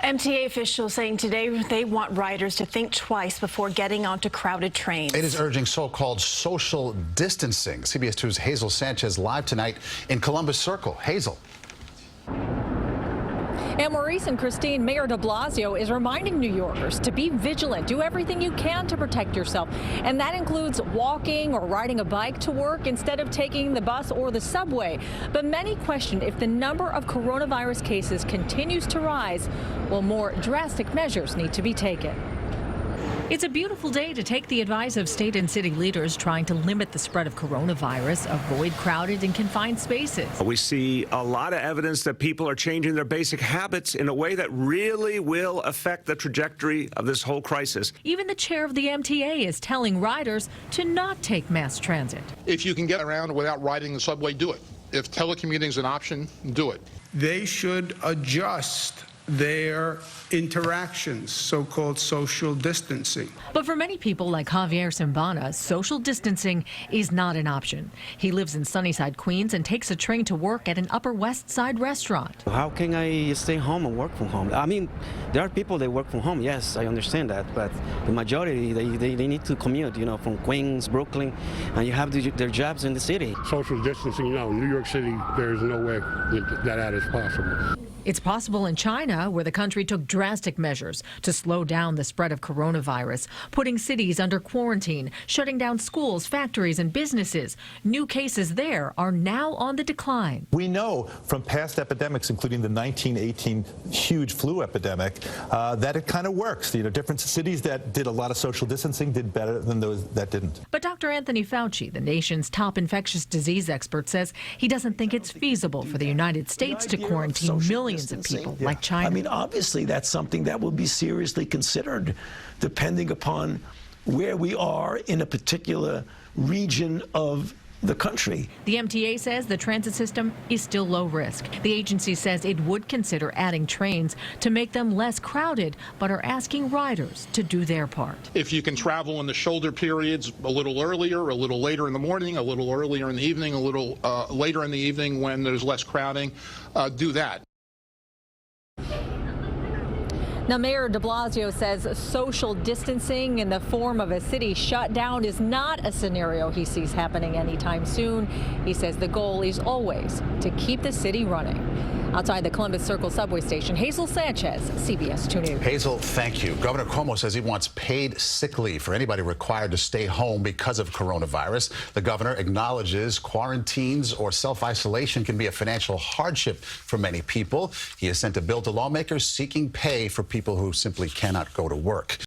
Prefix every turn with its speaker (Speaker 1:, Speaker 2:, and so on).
Speaker 1: MTA officials saying today they want riders to think twice before getting onto crowded trains.
Speaker 2: It is urging so-called social distancing. CBS 2's Hazel Sanchez live tonight in Columbus Circle. Hazel.
Speaker 3: And Maurice and Christine, Mayor de Blasio is reminding New Yorkers to be vigilant. Do everything you can to protect yourself. And that includes walking or riding a bike to work instead of taking the bus or the subway. But many question if the number of coronavirus cases continues to rise, will more drastic measures need to be taken. It's a beautiful day to take the advice of state and city leaders trying to limit the spread of coronavirus, avoid crowded and confined spaces.
Speaker 4: We see a lot of evidence that people are changing their basic habits in a way that really will affect the trajectory of this whole crisis.
Speaker 3: Even the chair of the MTA is telling riders to not take mass transit.
Speaker 5: If you can get around without riding the subway, do it. If telecommuting is an option, do it.
Speaker 6: They should adjust their interactions, so-called social distancing.
Speaker 3: But for many people like Javier Simbana, social distancing is not an option. He lives in Sunnyside, Queens, and takes a train to work at an Upper West Side restaurant.
Speaker 7: How can I stay home and work from home? I mean, there are people that work from home, yes, I understand that, but the majority, they need to commute, you know, from Queens, Brooklyn, and you have their jobs in the city.
Speaker 8: Social distancing, you know, in New York City, there's no way that is possible.
Speaker 3: It's possible in China, where the country took drastic measures to slow down the spread of coronavirus, putting cities under quarantine, shutting down schools, factories, and businesses. New cases there are now on the decline.
Speaker 9: We know from past epidemics, including the 1918 huge flu epidemic, that it kind of works. You know, different cities that did a lot of social distancing did better than those that didn't.
Speaker 3: But Dr. Anthony Fauci, the nation's top infectious disease expert, says he doesn't think it's feasible for the United States to quarantine millions of people like China.
Speaker 10: I mean, obviously, that's something that will be seriously considered, depending upon where we are in a particular region of the country.
Speaker 3: The MTA says the transit system is still low risk. The agency says it would consider adding trains to make them less crowded, but are asking riders to do their part.
Speaker 5: If you can travel in the shoulder periods a little earlier, a little later in the morning, a little earlier in the evening, a little later in the evening when there's less crowding, do that.
Speaker 3: Now, Mayor de Blasio says social distancing in the form of a city shutdown is not a scenario he sees happening anytime soon. He says the goal is always to keep the city running. Outside the Columbus Circle subway station, Hazel Sanchez, CBS 2 News.
Speaker 2: Hazel, thank you. Governor Cuomo says he wants paid sick leave for anybody required to stay home because of coronavirus. The governor acknowledges quarantines or self-isolation can be a financial hardship for many people. He has sent a bill to lawmakers seeking pay for people who simply cannot go to work.